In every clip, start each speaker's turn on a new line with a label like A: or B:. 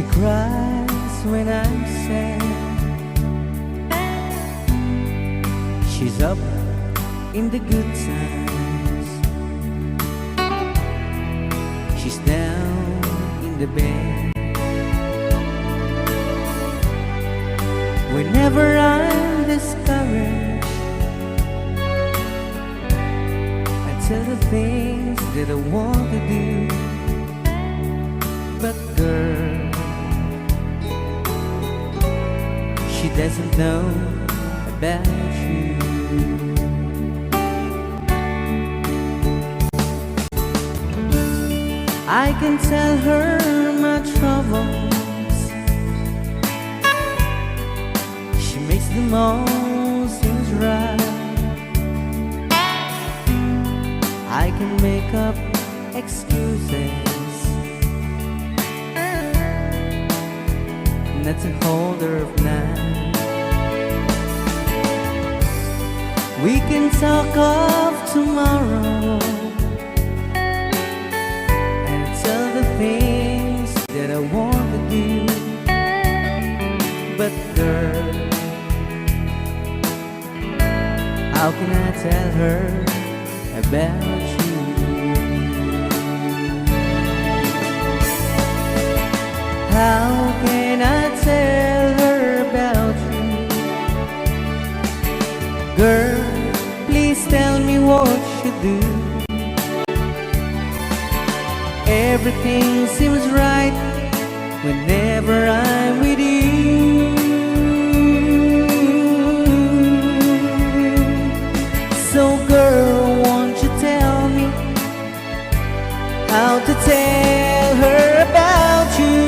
A: She cries when I'm sad. She's up in the good times. She's down in the bed. Whenever I'm discouraged, I tell the things that I want to do. But girl, she doesn't know about you. I can tell her my troubles. She makes them all seem right. I can make up excuses not to hold her of night. We can talk of tomorrow and tell the things that I want to do. But girl, how can I tell her about you? How can I tell her about you? Girl, please tell me what you do. Everything seems right whenever I'm with you. So girl, won't you tell me how to tell her about you?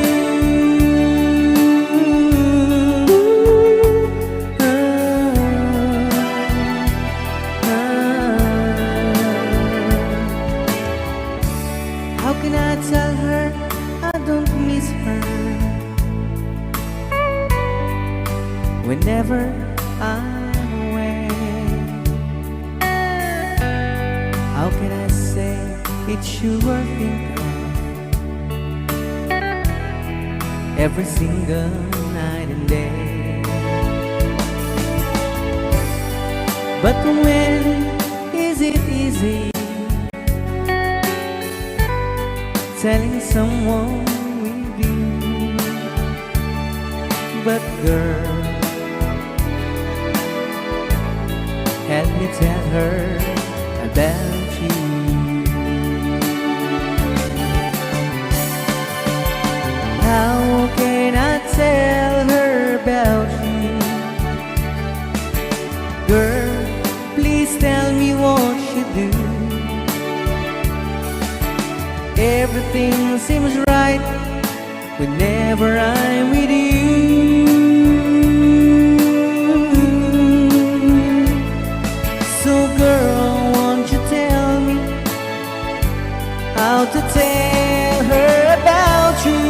A: How can I tell her I don't miss her whenever I'm away? How can I say it's you I think of every single night and day? But when is it easy telling someone with you? But girl, help me tell her about you. How can I tell her about you? Girl, please tell me what you do. Everything seems right whenever I'm with you. So girl, won't you tell me how to tell her about you?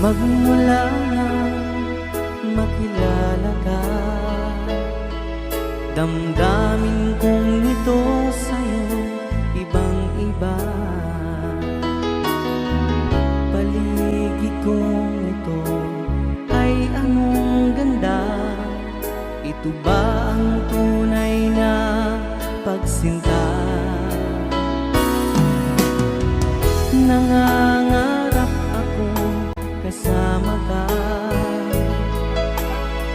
A: Magmula makilala ka, damdamin kong ito sa'yo ibang-iba. Paligid kong ito ay anong Ito ba ang tunay na pagsinta? Nangangarap ako kasama ka,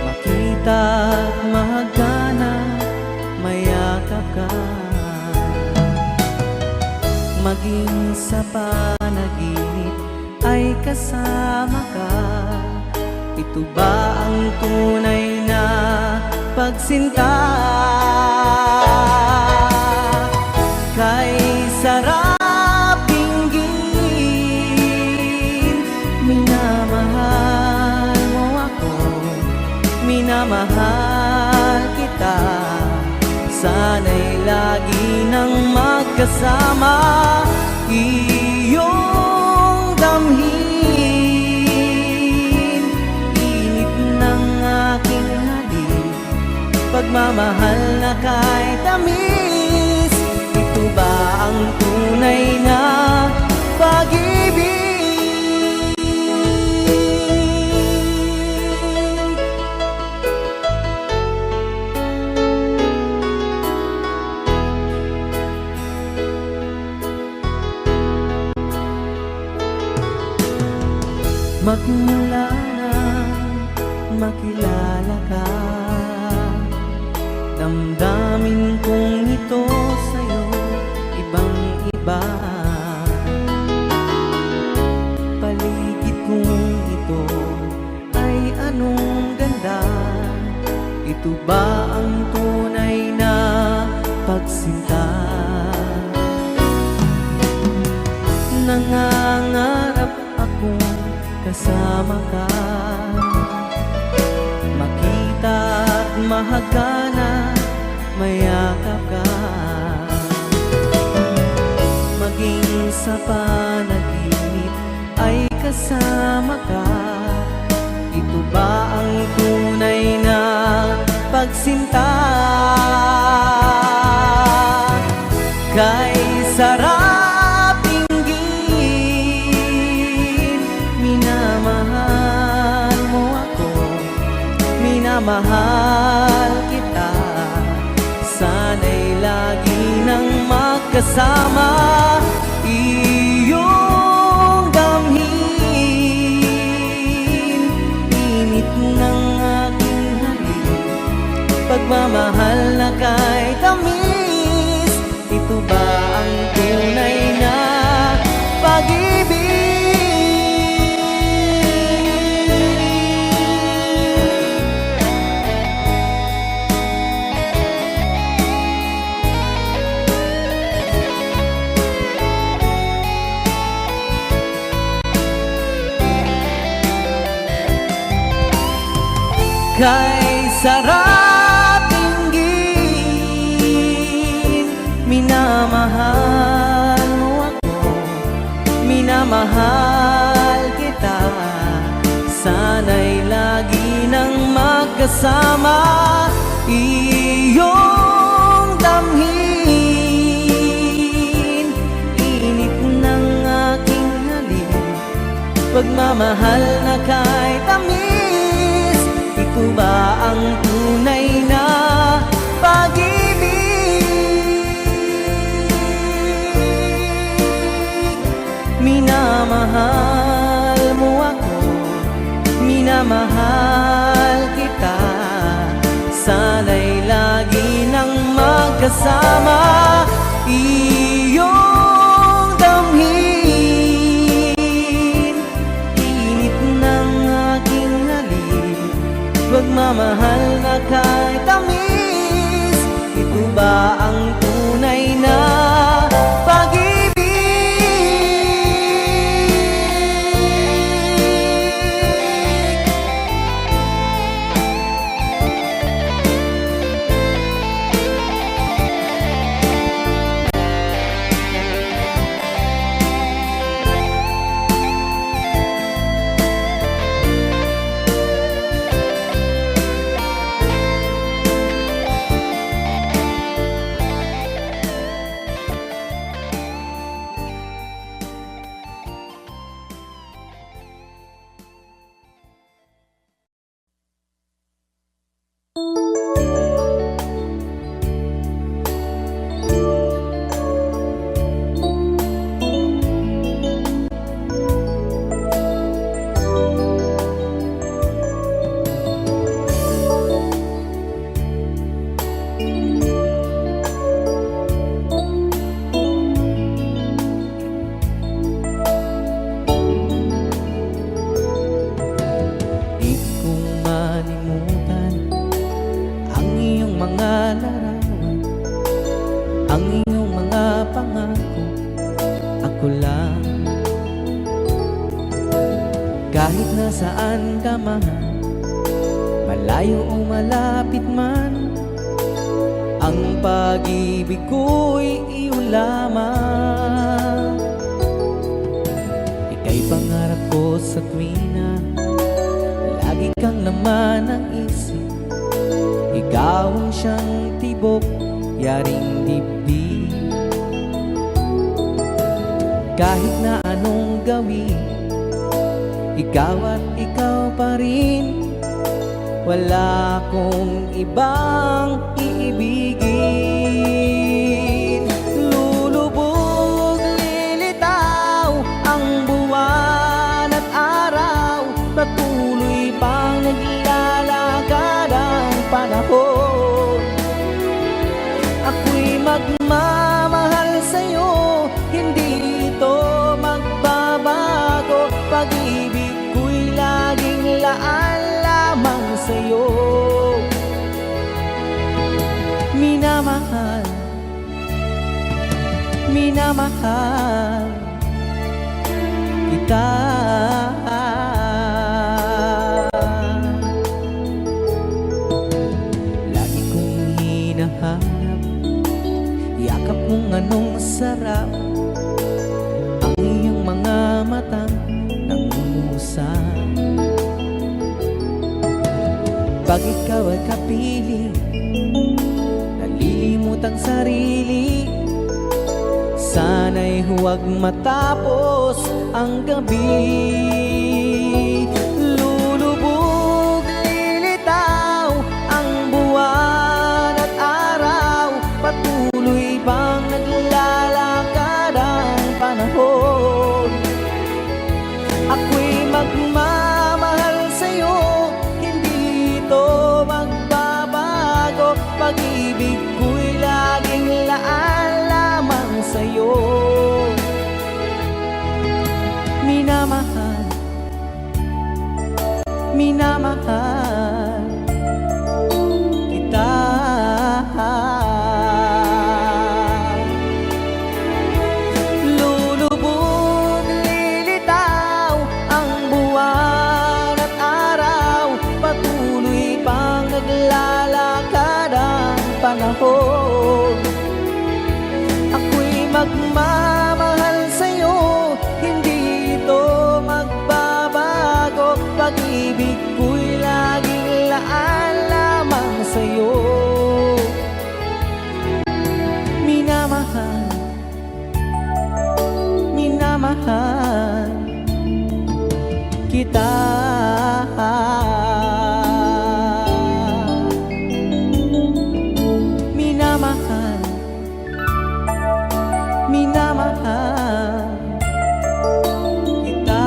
A: makita at mahagana, mayakap ka, maging sa panaginip ay kasama ka. Ito ba ang tunay na pagsinta? Kay sarap dinggin, minamahal mo ako, minamahal kita. Sana'y lagi nang magkasama, iyong damhin, init ng aking halik, pagmamahal na kay tamis. Ito ba ang tunay na pag-ibig? Magmula na makilala ka, damdamin kong ito sa'yo ibang-iba. Paligid kong ito ay anong ganda. Ito ba ang tunay na pagsinta? Nangangarap akong kasama ka, makita at mahagana, mayakap ka, maging sa panaginip ay kasama ka. Ito ba ang tunay na pagsinta? Kay sarap mahal kita, sana'y lagi nang magkasama, iyong damhin, init ng aking halik, pagmamahal na kay tamis. Ito ba ang tunay na pag-ibig? Kay sarap dinggin, minamahal mo ako, minamahal kita. Sana'y lagi nang magkasama, iyong damhin, init ng aking halik, pagmamahal na kay tamis. Ito ba ang tunay na pag-ibig? Minamahal mo ako, minamahal kita. Sana'y lagi nang magkasama, iyong damhin, init ng aking halik, pagmamahal na kay tamis. Ito ba ang tunay na pag-ibig? Kahit nasaan ka man, malayo o malapit man, ang pag-ibig ko'y iyong lamang. Ika'y pangarap ko sa tuwina, lagi kang laman ng isip. Ikaw ang siyang tibok, yaring dibdib. Kahit na anong gawin, ikaw at ikaw pa rin. Wala akong ibang iibigin. Lulubog, lilitaw ang buwan at araw, patuloy pang naglalakad ang panahon. Ako'y magmamahal sa'yo, hindi ito magbabago. Pag-ibig ko'y laging laan lamang sa'yo. Minamahal, minamahal kita. Lagi kong hinahanap, yakap mong anong sarap, ang iyong mga matang nangungusap. Pag ikaw ay kapiling, nalilimot ang sarili. Sana'y huwag matapos ang gabi. Lulubog, lilitaw ang buwan at araw, patuloy bang naglalakad ang panahon. Ako'y magmamahal sa'yo, hindi ito magbabago. Pag-ibig ko'y laging laan lamang sa'yo. Minamahal, minamahal kita. Lulubog, lilitaw ang buwan at araw, patuloy pang naglalakad ang panahon. Ako'y magmamahal sa'yo, hindi ito magbabago. Pag-ibig ko'y laging laan lamang sa'yo. Minamahal, minamahal kita. Minamahal, minamahal kita.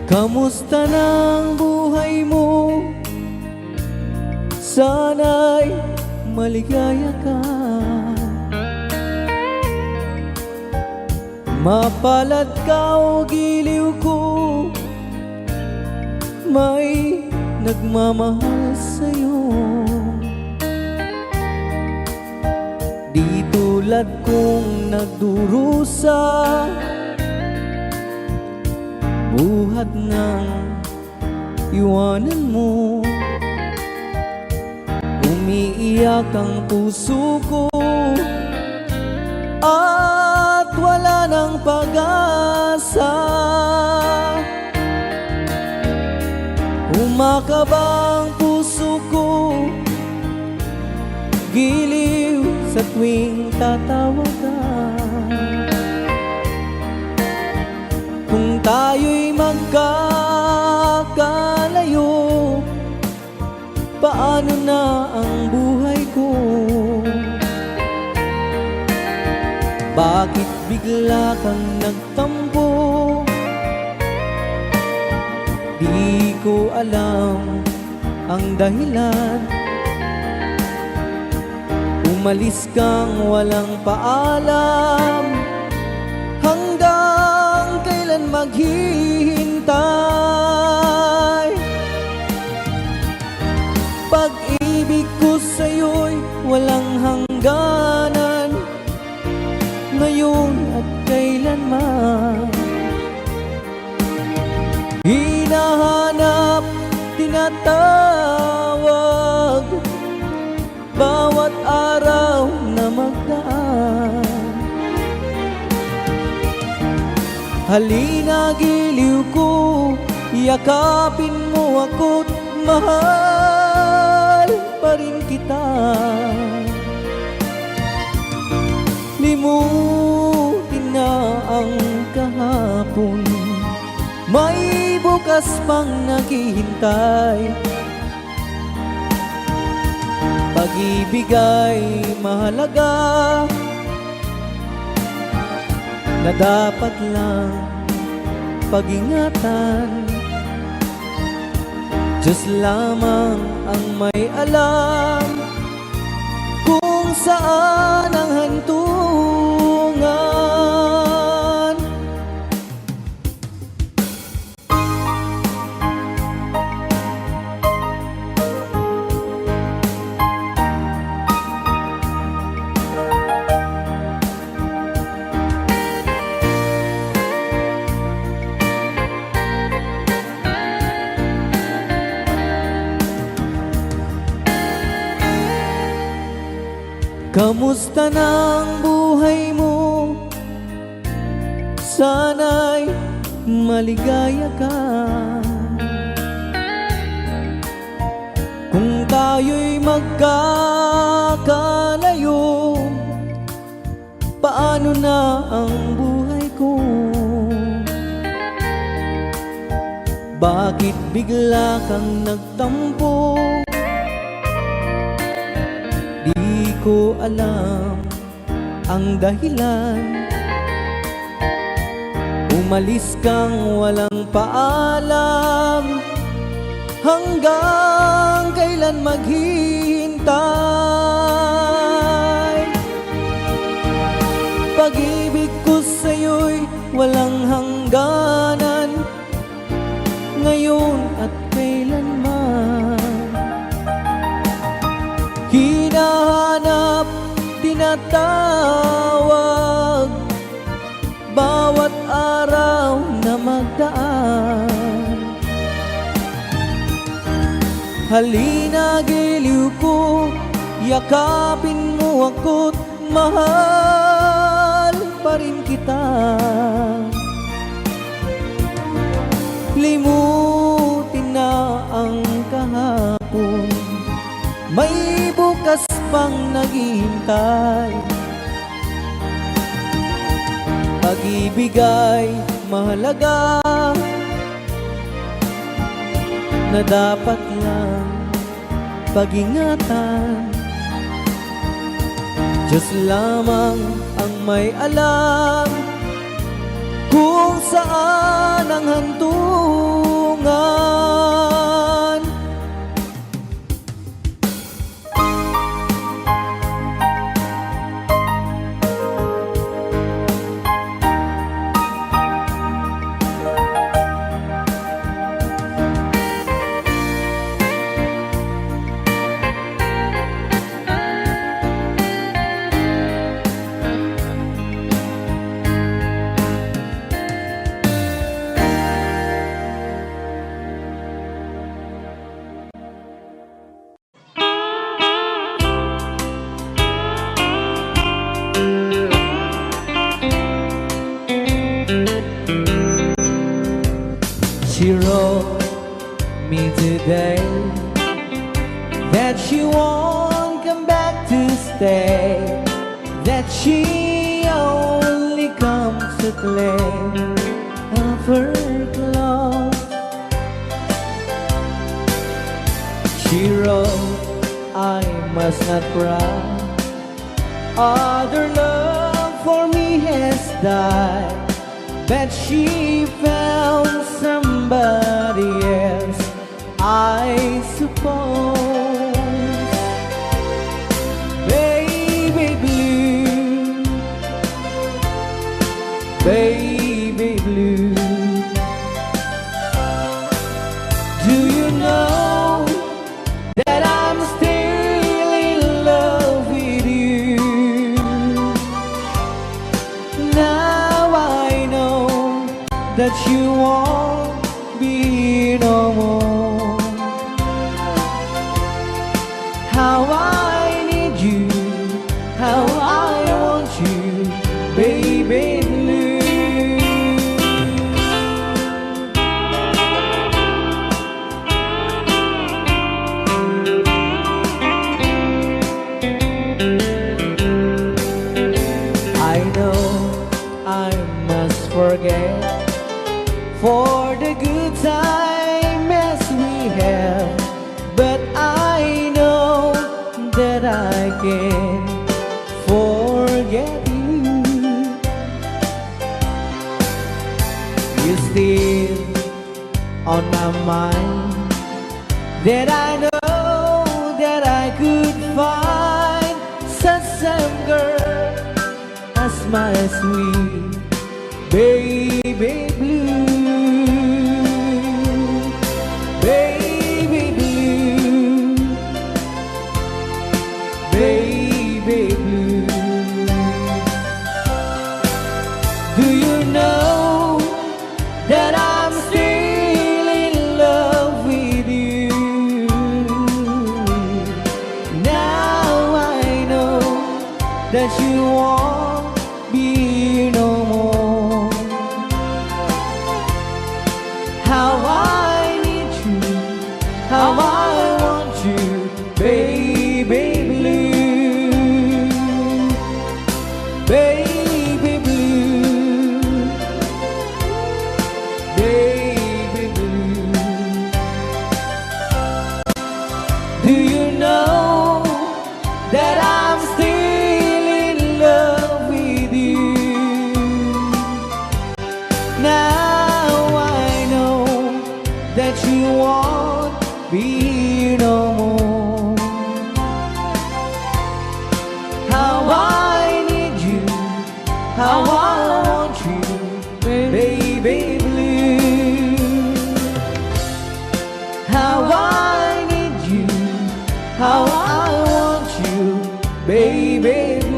A: Kamusta ng buhay mo? Sana'y maligaya ka. Mapalad ka o giliw ko, may nagmamahal sa'yo. Di tulad kong nagdurusa, buhat ng iwanan mo. Umiiyak ang puso ko at wala ng pag-asa. Umakabang puso ko, giliw sa tuwing tatawag ka. Kung tayo'y magkakalayo, paano na ang buhay ko? Bakit bigla kang nagtampo? Di ko alam ang dahilan. Umalis kang walang paalam. Hanggang kailan maghihintay? Pag-ibig ko sa'yo'y walang hangganan, ngayon at kailanman. Hinahanap, tinatawag, bawat araw na magdaan. Halina, giliw ko, yakapin mo ako't mahal pa rin kita. Limutin na ang kahapon, may bukas pang naghihintay. Pag-ibig ay mahalaga, na dapat lang pag-ingatan. Diyos lamang ang may alam kung saan ang hantungan. Kamusta ng buhay mo? Sana'y maligaya ka. Kung tayo'y magkakalayo, paano na ang buhay ko? Bakit bigla kang nagtampo? Di ko alam ang dahilan. Umalis kang walang paalam. Hanggang kailan maghihintay? Pag-ibig ko sa'yo'y walang hangganan, ngayon at kailanman. Hinahanap, tinatawag, bawat araw na magdaan. Halina, giliw ko, yakapin mo ako't mahal pa rin kita. Limutin na ang kahapon, may bukas pang naghihintay. Pag-ibig ay mahalaga, na dapat lang pag-ingatan. Diyos lamang ang may alam kung saan ang hantungan. She wrote me today that she won't come back to stay. she only comes to claim of her clothes. She wrote, I must not cry, other love for me has died. But she found somebody else, I suppose. Baby blue, baby blue, do you know that I'm still in love with you? Now I know that you won't be no more. How I need you, how I want you, baby blue. I know I must forget for the good time as we have, but I know that I can't forget you. You're still on my mind, that I know that I could find such a girl as my sweet baby blue. Baby blue, baby blue, do you know that I'm still in love with you? Now I know that you won't be no more. How I need you, how I want you, baby blue, baby blue, baby blue. Do you know that I'm still in love with you? Now I know that you won't be no more. How I need you, how I want you, baby blue. How I need you, how I want you, baby blue.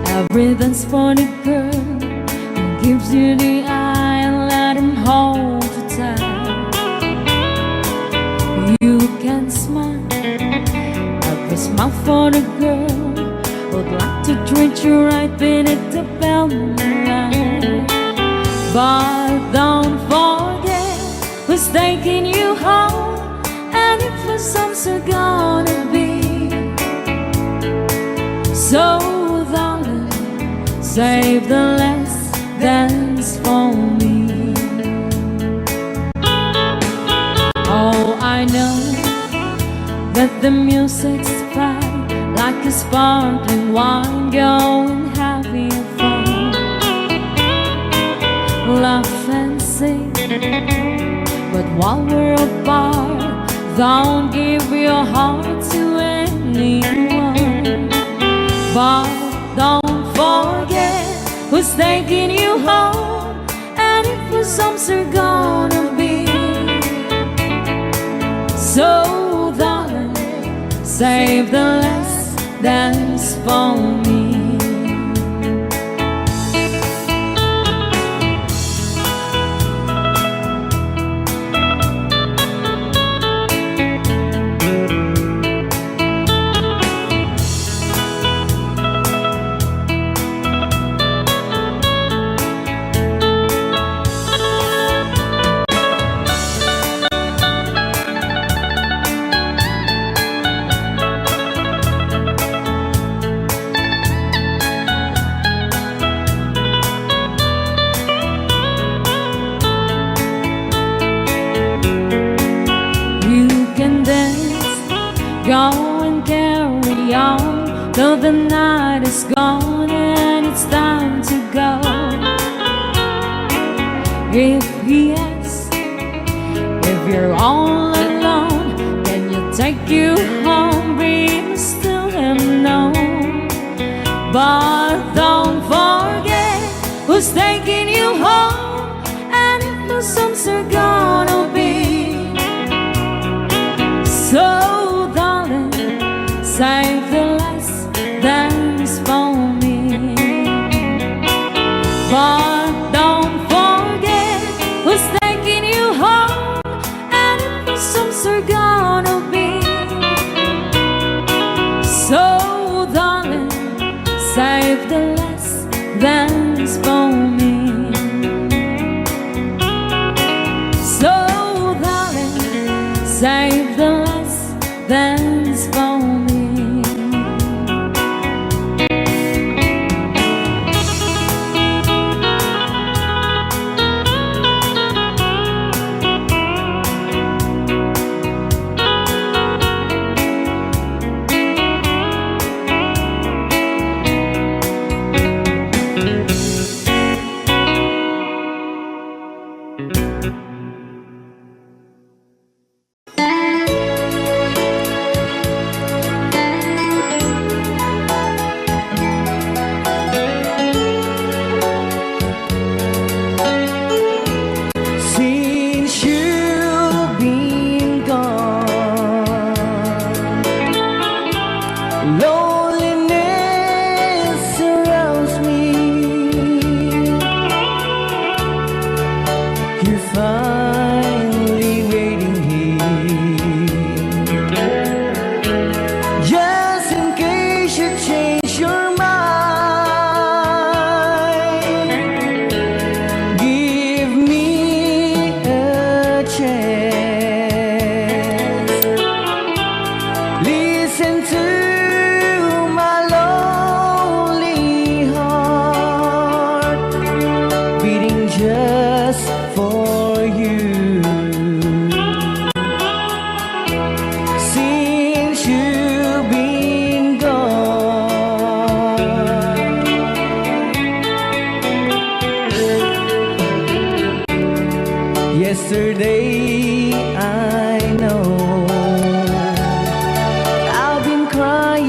B: Every dance for the girl who gives you the eye and let him hold you tight. You can smile, every smile for the girl would like to treat you right beneath the velvet line. But don't forget who's taking you home, and if for some are gonna be. So darling, save the last dance for me. Oh, I know that the music's fine, like a sparkling wine, going having fun. Laugh and sing, but while we're apart, don't give your heart to anyone. But don't forget who's taking you home, and if for some are gonna be. So darling, save the last dance for me. Go and carry on till the night is gone and it's time to go. If he asks if you're all alone, can you take you home? We must tell him no. But don't forget who's taking you home and if the songs are gonna be. So save the last dance for me. But don't forget who's taking you home and if the songs are gonna be. So darling, save the last dance for me. So darling, save the last dance for me.
A: Yesterday I know I've been crying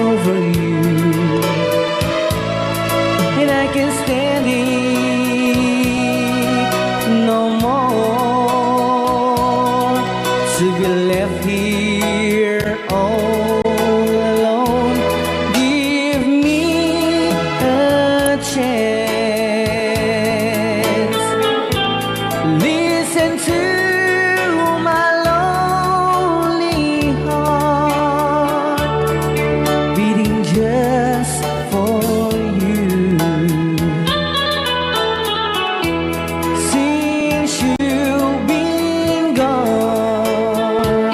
A: over you, and I can't stand it no more to be left here all alone. Give me a chance. Listen to my lonely heart beating just for you. Since you've been gone,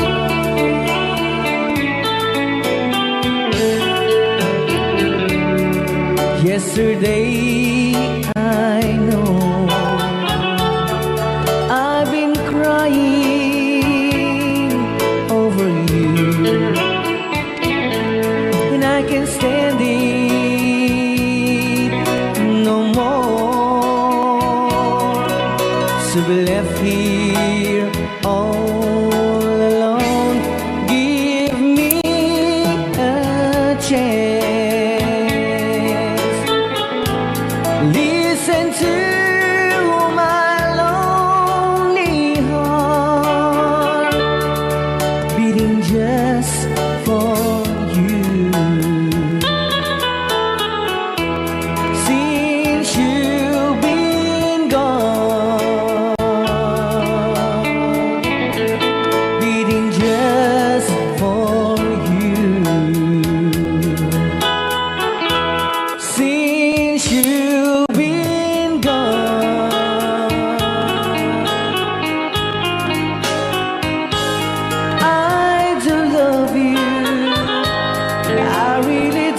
A: yesterday I know I've been crying over you, and I can't stand it no more to be left here all alone. Give me a chance. Listen to my lonely heart beating just for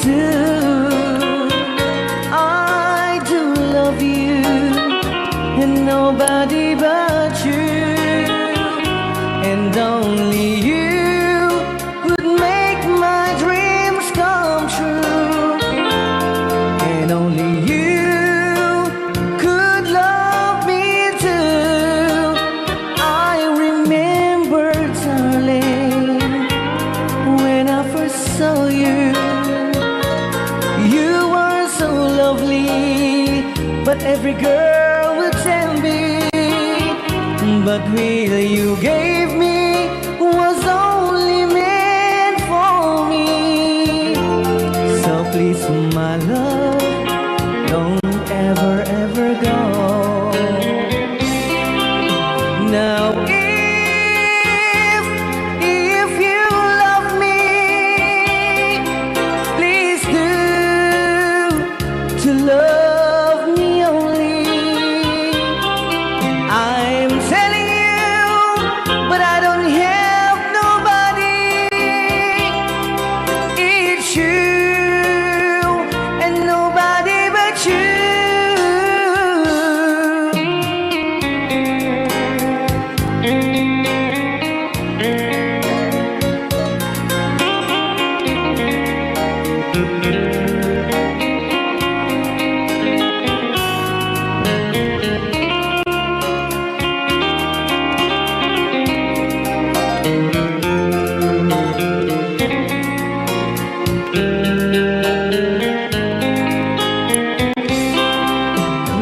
A: do. I do love you, and nobody but you, and only you would make my dreams come true, and only you could love me too. I remember, darling, when I first saw you, you were so lovely, but every girl would tell me, but really you gave me was only meant for me. So please, my love, don't ever, ever go. Now if you love me, please do to love me only. I'm telling you, but I don't have nobody. It's you and nobody but you.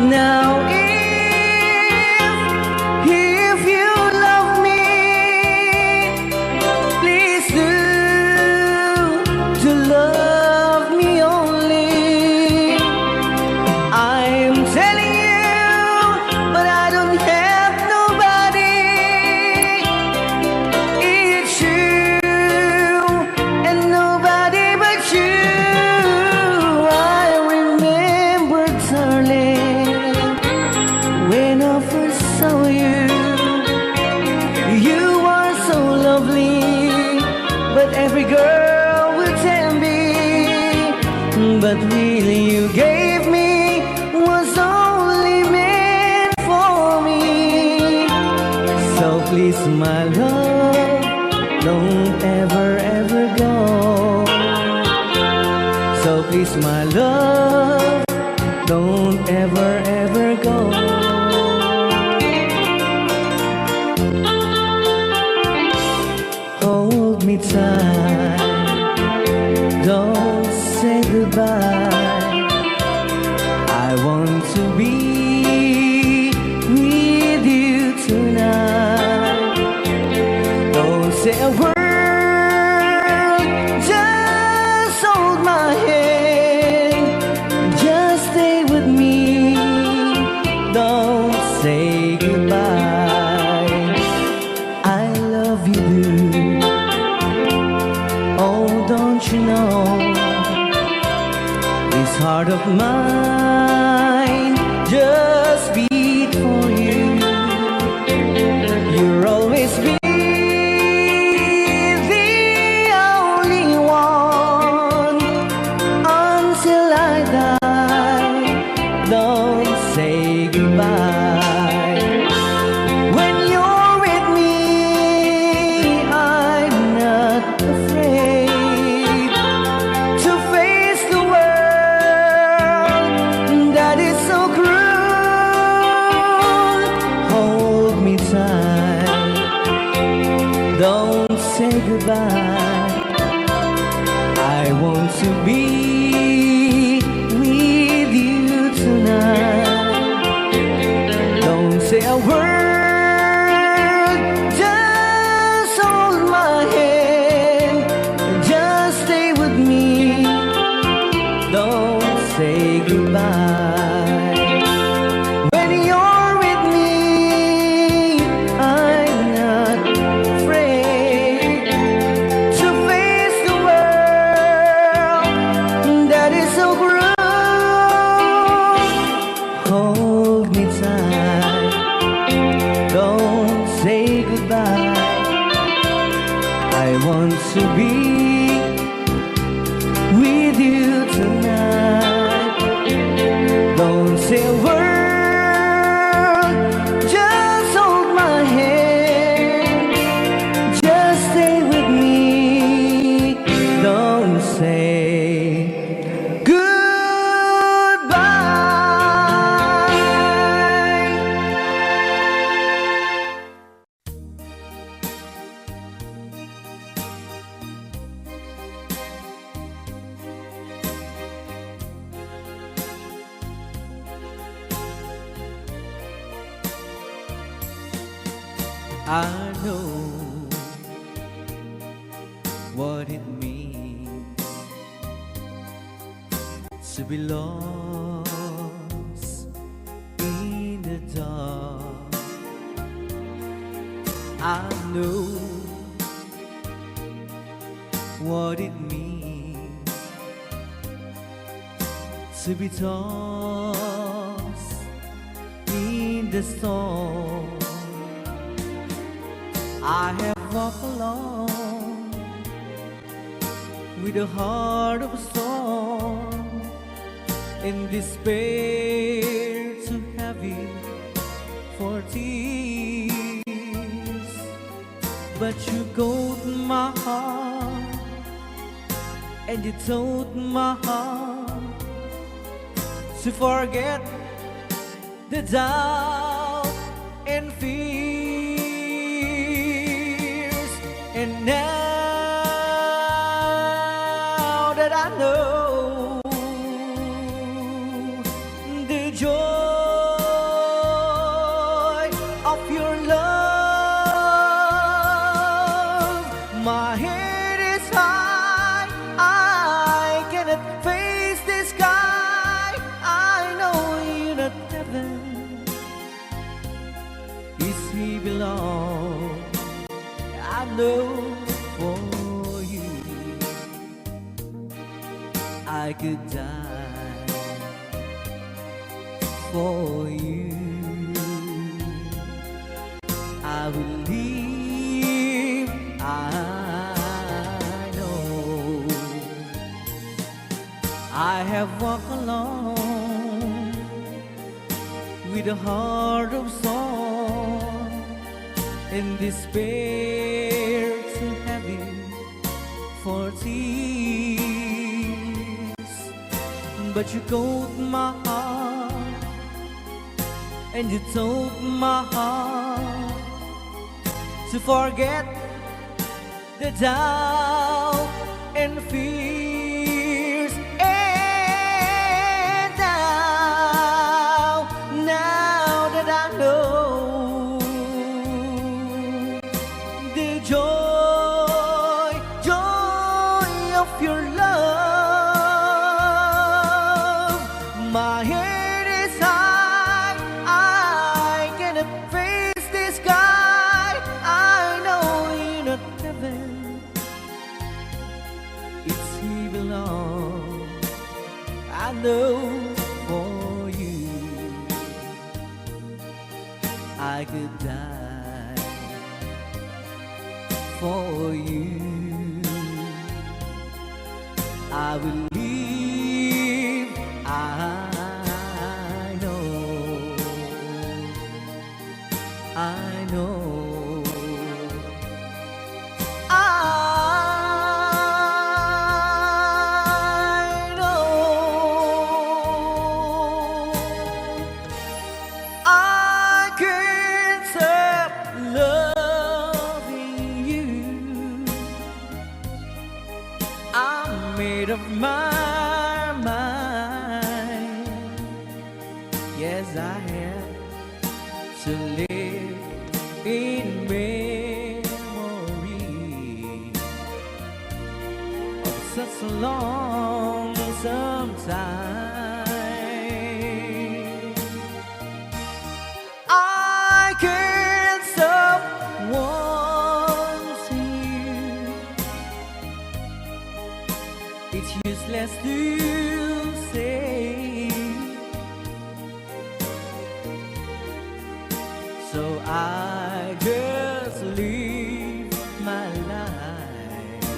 A: Now if you love me, please do to love me only. I'm telling you, but I don't have nobody. It's you and nobody but you. I remember, darling, when I first saw you, you were so lovely, but every girl would tell me, but really you gave me was only meant for me. So please, my love, don't ever, ever go. So please, my love, don't ever, ever go. Hold me tight, don't say goodbye. I want to be with you tonight. Don't say a word, just hold my hand, just stay with me. Don't say goodbye. I love you. Oh, don't you know, this heart of mine just beat for you. You'll always be the only one until I die. Don't say goodbye. When you're with me, I'm not afraid to face the world that is so cruel. Hold me tight, don't say goodbye. I want to be with you tonight. Don't say a word, just hold my hand, just stay with me. Don't say goodbye. When you're with me, I'm not afraid to face the world that is so cruel. Hold me tight, don't say goodbye. I want to be with you tonight. Don't say a word, just hold my hand. Just stay with me, don't say goodbye. I know what it means to be lost in the dark. I know what it means to be tossed in the storm. I have walked alone with a heart of stone, in despair too heavy for tears. But you caught my heart, and you told my heart to forget the doubt and fears. And now that I know the joy of your love, my head is high, I cannot face the sky. I know you're not heaven, is he belong. I know for you I could die for you. I will live, I know. I have walked alone with a heart of stone, in despair too heavy for tears. But you caught my heart, and you told my heart to forget the doubt and fears. And now that I know the joy of your love, my head is high, I cannot face the sky. I know you're not heaven, it's he belong. I know for you I could die for you. I will live, I know, I know, I know. I can't stop loving you. I'm made up my mind. Yes, I have to live in memory of such a long time. I can't stop wanting you. It's useless to say, so I just live my life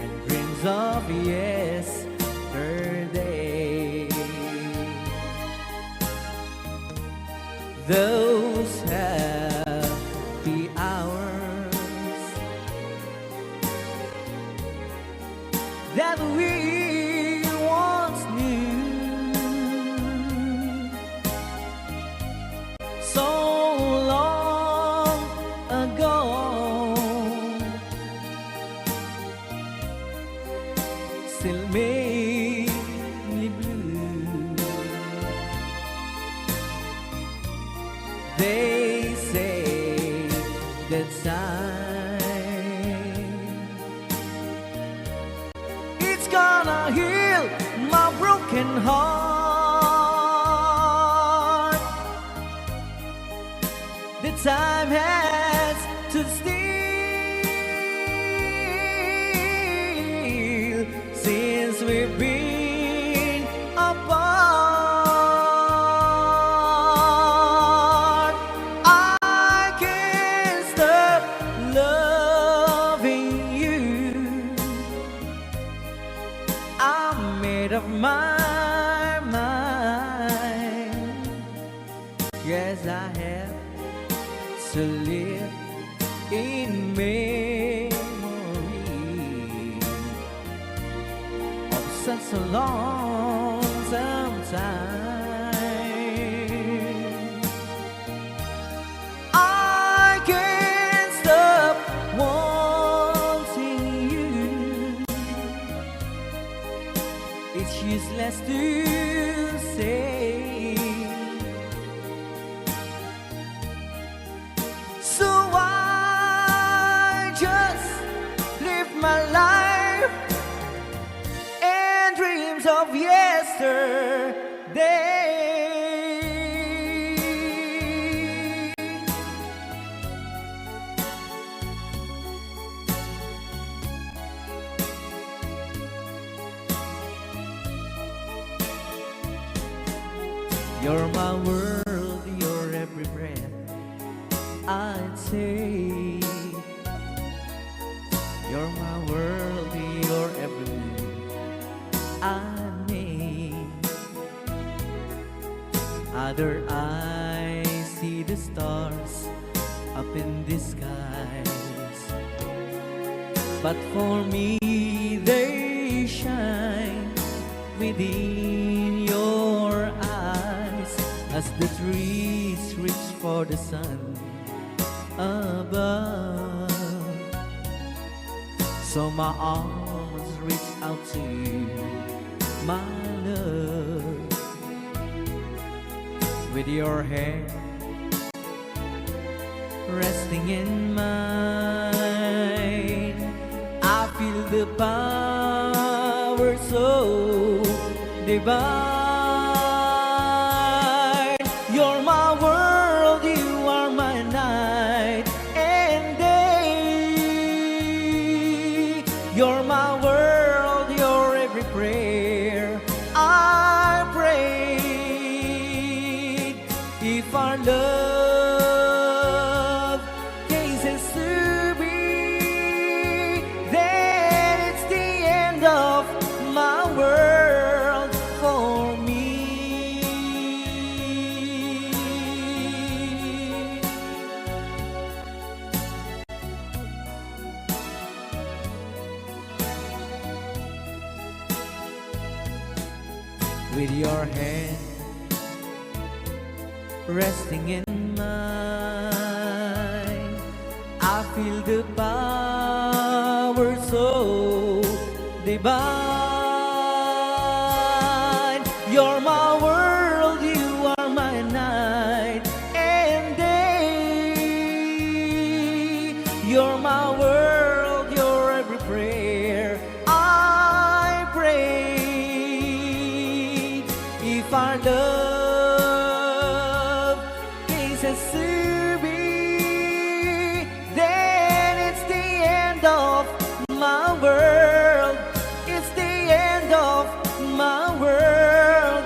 A: and dreams of yesterday. Those happy hours that we once knew, so long ago, still make me blue. They say that time it's gonna heal my broken heart. The time has to steal since we've been apart. I can't stop loving you. I'm made of my mind. Yes, I have to live in memory of such a long time. I can't stop wanting you. It's useless to say. So I just live my life and dreams of yesterday. You're my world, your every breath I'd say. You're my world, your every move I make. Other eyes see the stars up in the skies, but for me they shine within your eyes as the trees reach for the sun above. So my arms reach out to you, my love. With your hand resting in mine, I feel the power so divine. You're my world, you are my night and day. You're my world, your every prayer I prayed. If our love cases to be, then it's the end of my world for me. With your hand resting in mine, I feel the power so divine. You're my world, you are my night and day. You're my world, your every prayer I pray. If our love cases to be, then it's the end of my world. It's the end of my world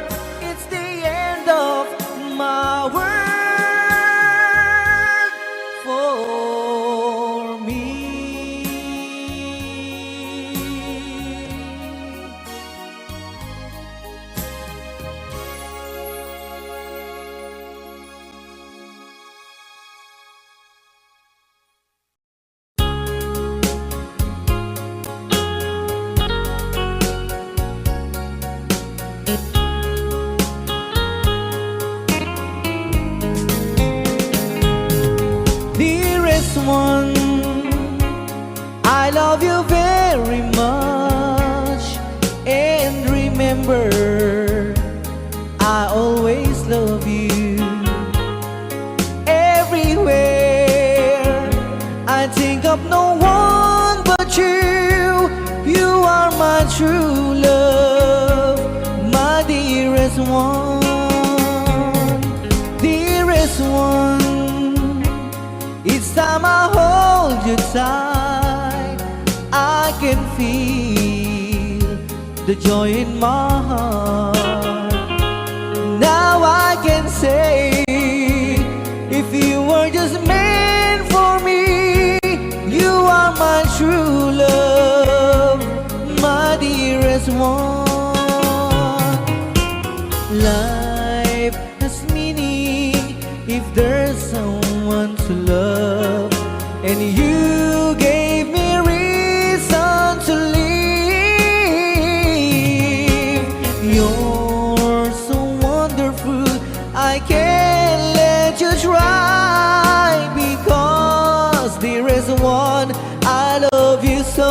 A: true love, my dearest one, dearest one. Each time I hold you tight, I can feel the joy in my heart. Now I can say, if you were just meant for me, you are my true love, my dearest one. Life has meaning if there's someone to love, and you gave me reason to live. You're so wonderful, I can't let you try, because there is one, I love you so.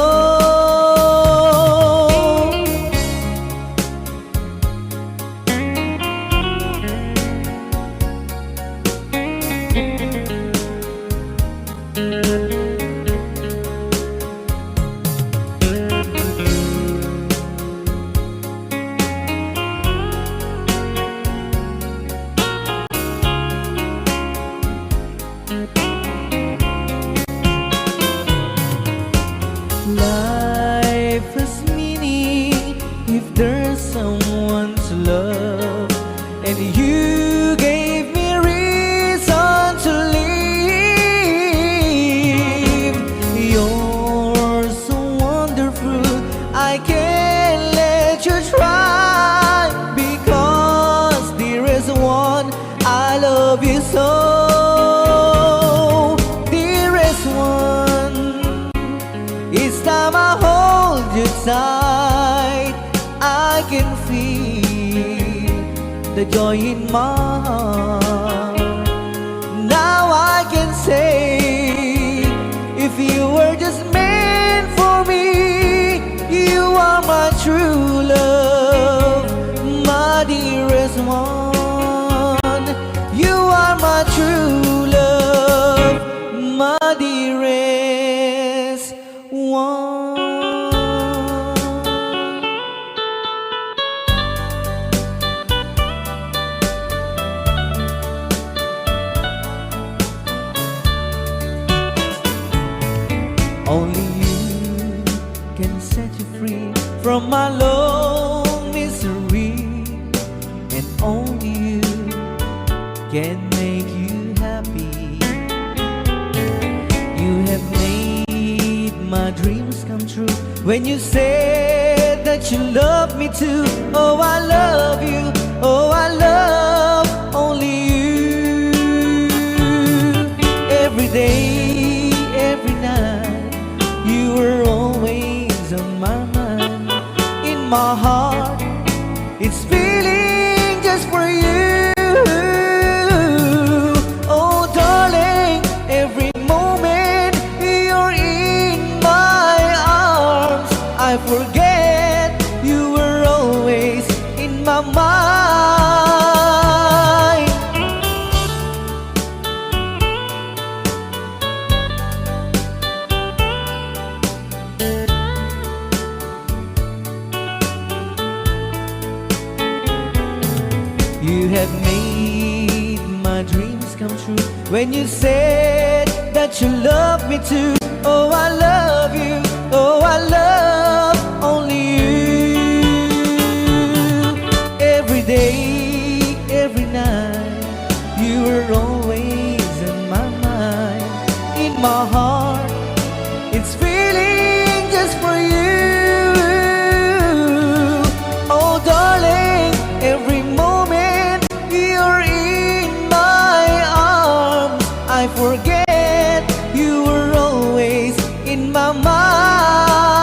A: Life has meaning if there's someone to love, and you gave me reason to live. You're so wonderful, I can't let you try, because there is one, I love you so. Dearest one, each time I hold you tight, I can feel the joy in my heart. Now I can say, if you were just meant for me, you are my true love, my dearest one. You are my true love, my dearest one. Only you can set you free from my long misery, and only you can make you happy. You have made my dreams come true when you said that you love me too. Oh, I love you, oh, I love only you. Every day, every night, you were always on my mind. In my heart, it's feeling just for you. Oh, darling, every moment you're in my arms, I forget you were always in my mind. You have made my dreams come true when you said that you love me too. Oh, I love you, oh, I love only you. Every day, every night, you were always in my mind. In my heart, it's feeling just for you. Oh, darling, every moment you're in my arms, I forget you were always in my mind.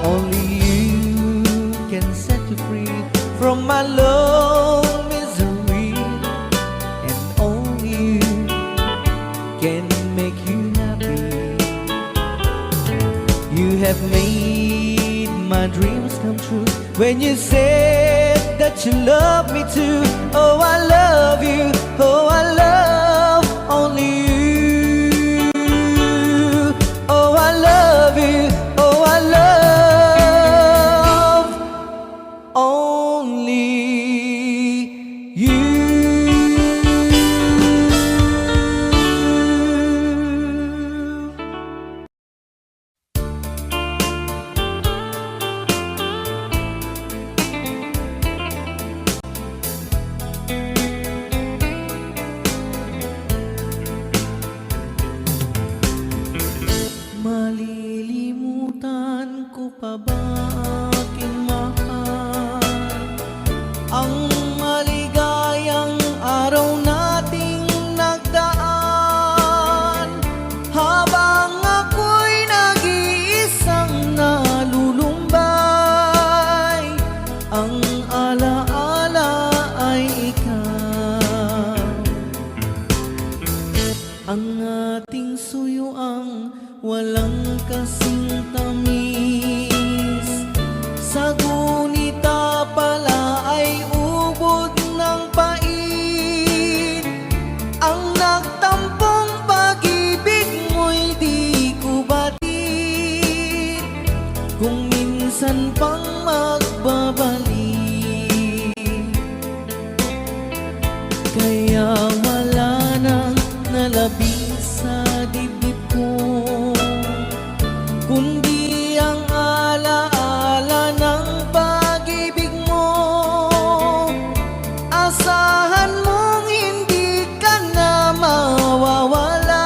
A: Only you can set you free from my long misery, and only you can make you happy. You have made my dreams come true when you said that you love me too. Oh, I love you, oh, I love only you. Oh, I love you, oh, I love pa ba aking mahal ang maligayang araw nating nagdaan habang ako'y nag-iisang nalulumbay ang alaala ay ikaw ang ating suyuang walang kasing tamis sa gunita pala ay ubod ng pait ang nagtampong pag-ibig mo'y di ko batid kung minsan pang magbabalik kaya wala nang nalabis sa dibdib ko kundi ang alaala ng pag-ibig mo asahan mong hindi ka na mawawala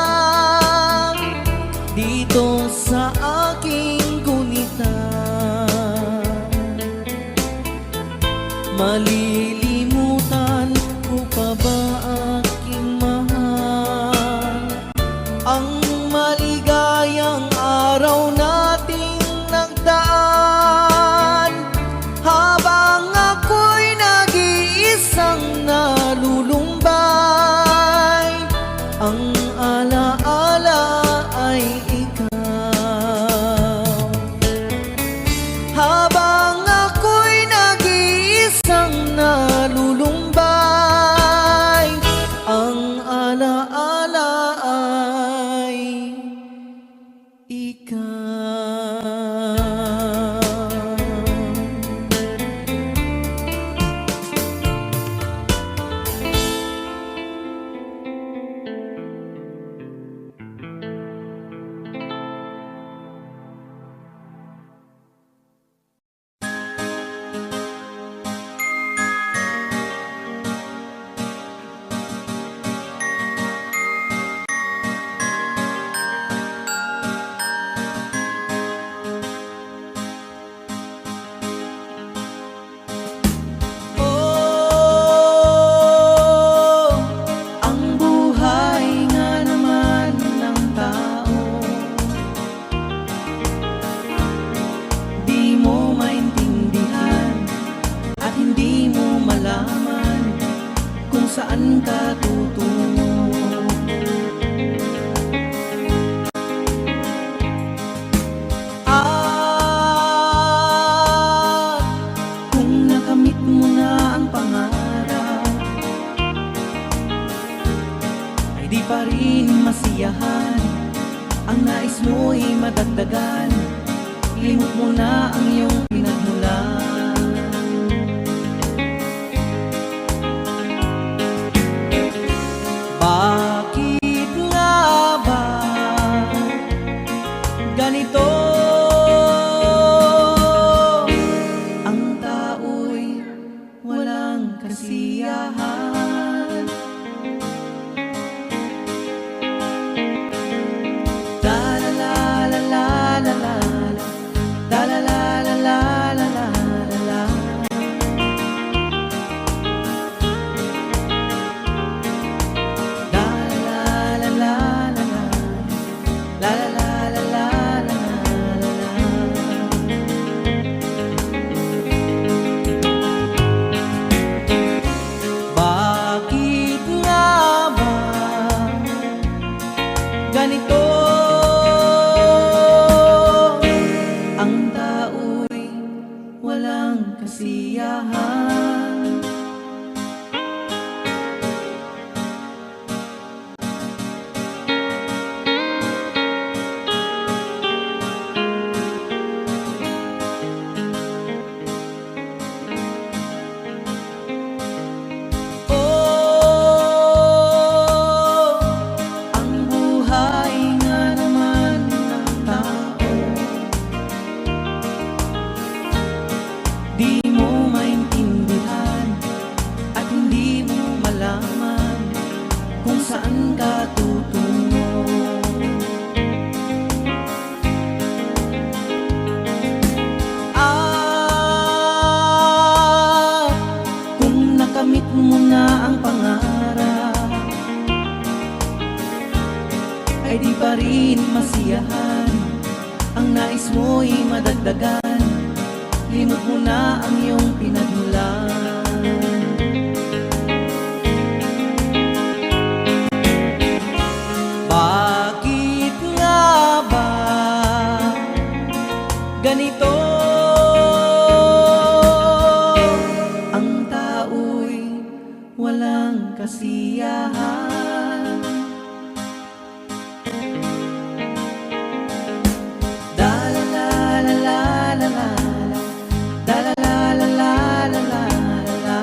A: dito sa aking gunita malilimutan ko pa ba aking mahal ang maligayang araw nating nagdaan habang ako'y nag-iisang nalulumbay ang alaala ay ikaw habang ako'y nag-iisang nalulumbay ang alaala ay ikaw. Oh, ang buhay nga naman ng tao di mo maintindihan at hindi mo malaman kung saan ka tutungo at kung nakamit mo na ang pangarap ay di pa rin masiyahan ang nais mo'y madagdagan limot mo na ang iyong pinagmulan bakit nga ba ganito ang tao'y walang kasiyahan la la la la la la la la la la la masiyahan, ang nais mo'y madagdagan, limot mo na ang iyong pinagmulan. Bakit nga ba ganito? Ang tao'y walang kasiyahan. Da-la-la-la-la-la-la, da-la-la-la-la-la-la-la.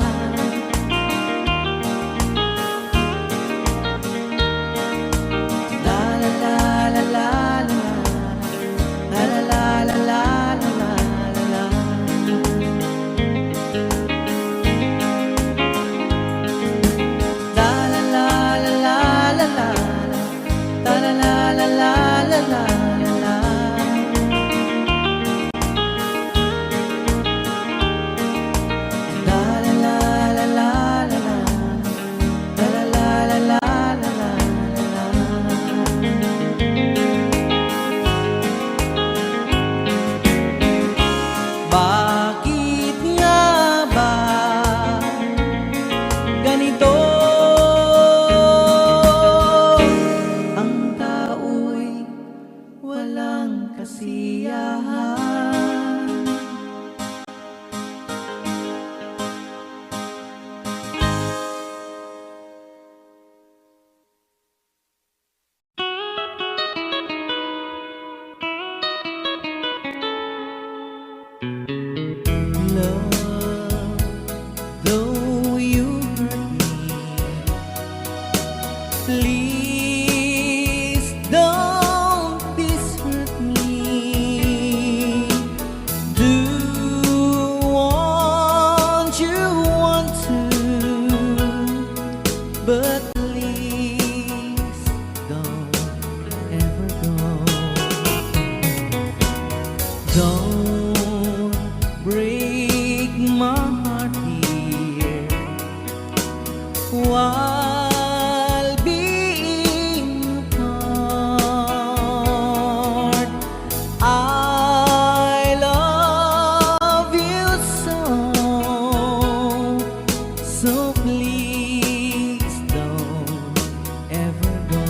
A: Bakit nga ba ganito? Ang tao'y walang kasiyahan. Love, though you hurt me, please don't dishurt me. Do what you want to, but please don't ever go. Don't break my heart, dear, while being apart. I love you so, so please don't ever go.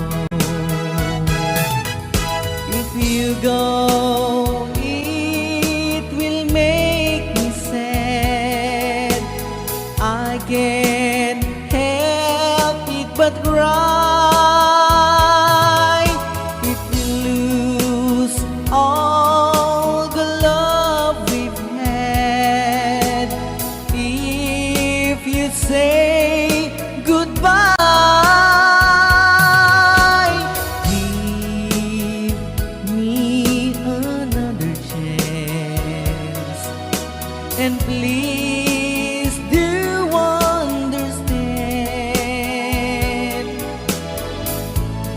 A: If you go, it will make me sad. I can't help it but cry. If we lose all the love we've had, if you say goodbye, give me another chance, and please do understand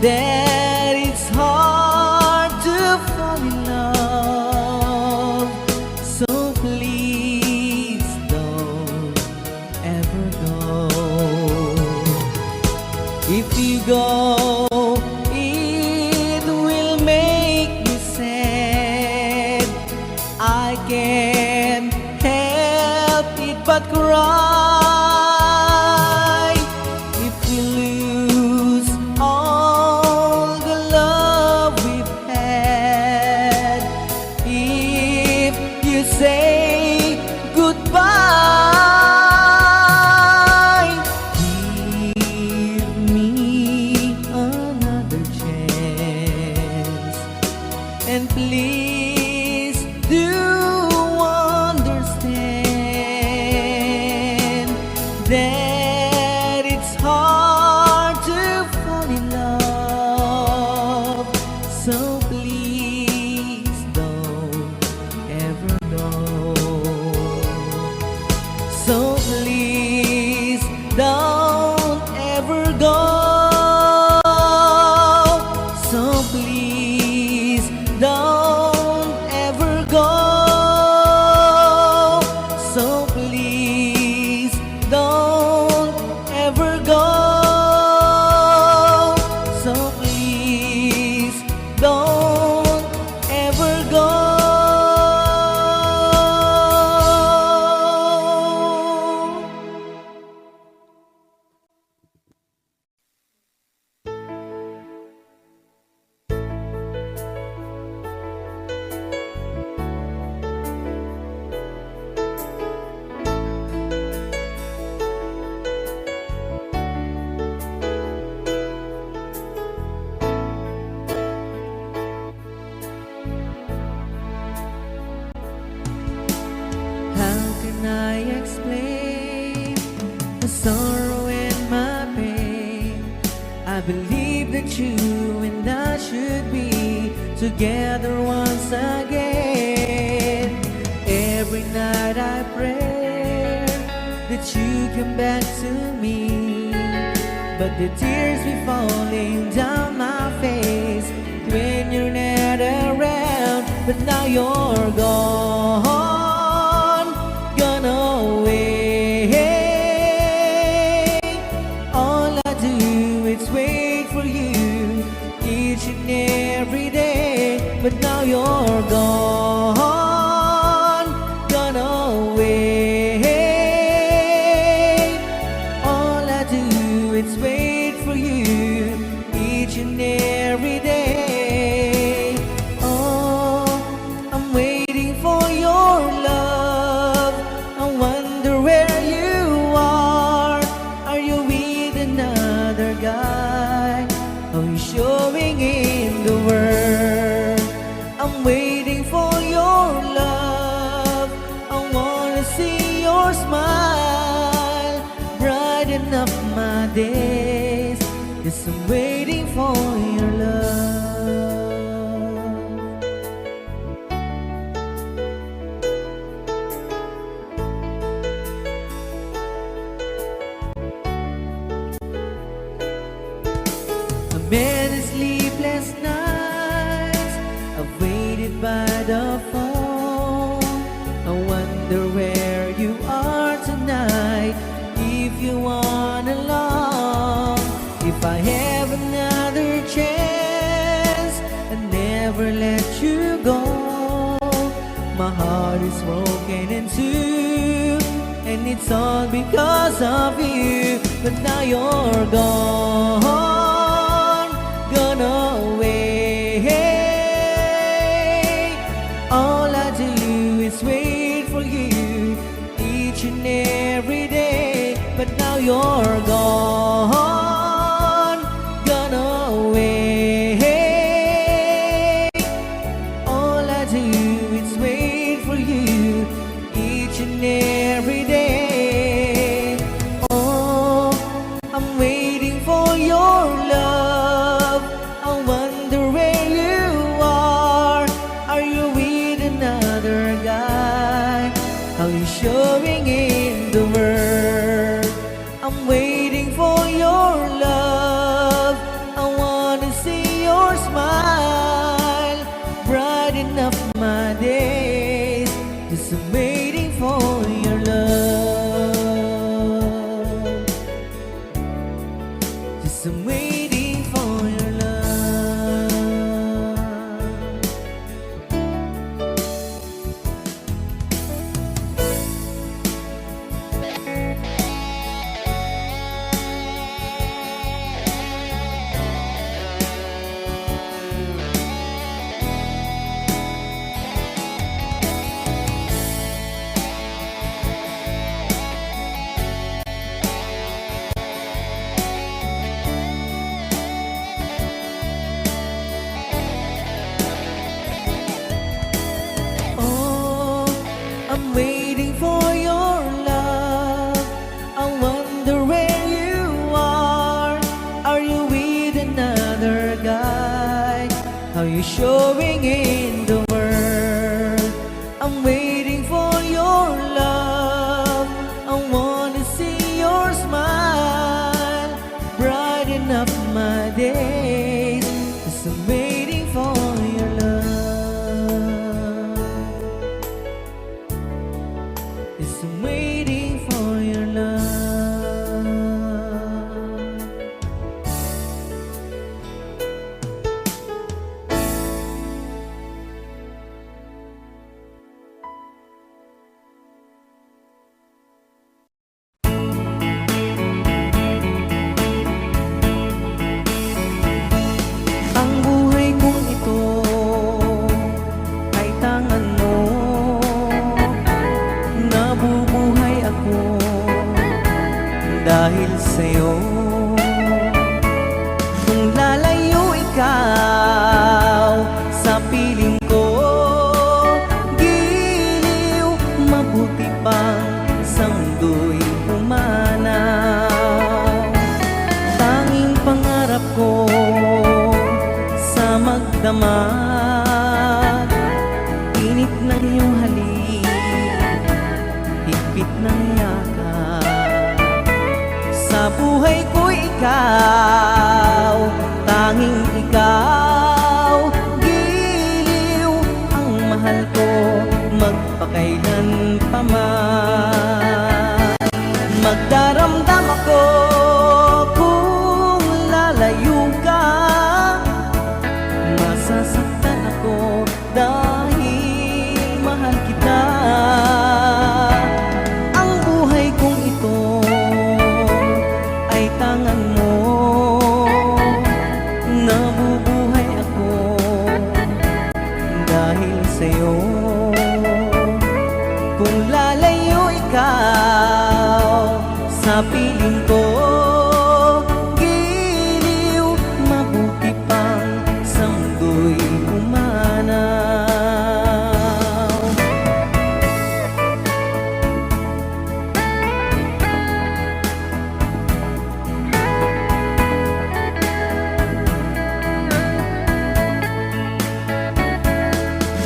A: that it's hard to fall in love. So please don't ever go. If you go, it will make me sad. I can't help it but cry. If we lose all the love we've had, if you say goodbye, give me another chance, and please do understand that it's hard to fall in love. So please don't ever go. can I explain the sorrow and my pain? I believe that you and I should be together once again. Every night I pray that you come back to me, but the tears be falling down my face when you're not around. But now you're gone, gone away. All I do is wait for you each and every day. But now you're gone, gone away. All I do is wait for you each and every day. Oh, I'm waiting for your love. I wonder where you are. Are you with another guy? Are you showing in the world? I'm waiting for your love. I wanna see your smile, brighten up my days. Yes, I'm waiting for your love. Many sleepless nights I've waited by the phone. I wonder where you are tonight. If you want along, if I have another chance, I'd never let you go. My heart is broken in two, and it's all because of you. But now you're gone, gone away. All I do is wait for you each and every day. But now you're gone, gone away. All I do is wait for you each and every day. Oh, I'm waiting for your love. I wonder where you are. Are you with another guy? How you showing in the world? I'm waiting for your love. I wanna see your smile, brighten up my days. Just I'm waiting for your love. Just I'm waiting for your love. Oh, I'm waiting for your love. I wonder where you are. Are you with another guy? How you showing in the world? I'm waiting for your love. I wanna see your smile, brighten up my days. 'Cause I'm waiting for your love. Yes, I'm waiting for your love. Ang buhay kong ito ay tangan mo. Nabubuhay ako dahil sa'yo. Kung lalayo ikaw sa piling ko, giliw, mabuti pang iyong halik, higpit ng yakap. Sa buhay ko ikaw, tanging ikaw, giliw ang mahal ko, magpakailan pa man. Magdaramdam ako kung lalayo ka, masasaktan ako dahil mahal kita. Ang buhay kong ito ay tangan mo, nabubuhay ako dahil sa'yo. Kung lalayo ikaw sa piling ko, giliw, mabuti pang sa mundo'y umanaw.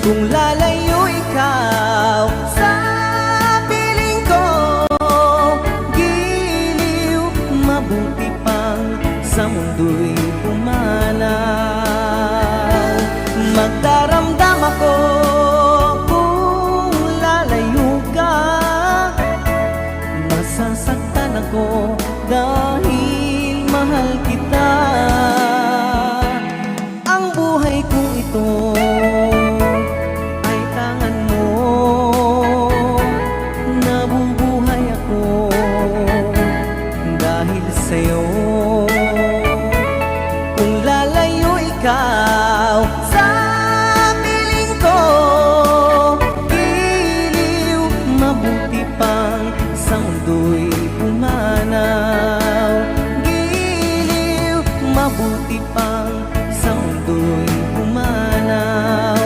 A: Kung lalayo ikaw sa piling ko, giliw, mabuti pang sa mundo'y pumanaw. Magdaramdam ako kung lalayo ka, masasaktan ako dahil mahal kita. Ang buhay kong ito ay tangan mo, nabubuhay ako dahil sa'yo. Kung lalayo ikaw sa piling ko, giliw, mabuti pang sa mundo'y pumanaw. Giliw, mabuti pang sa mundo'y pumanaw.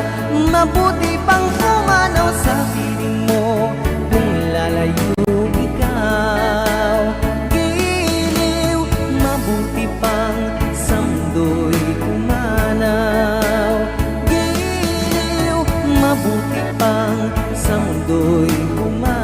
A: Mabuti pang pumanaw sa piling mo kung lalayo ikaw. Giliw, mabuti pang sa mundo'y pumanaw. Giliw, mabuti pang sa mundo'y pumanaw.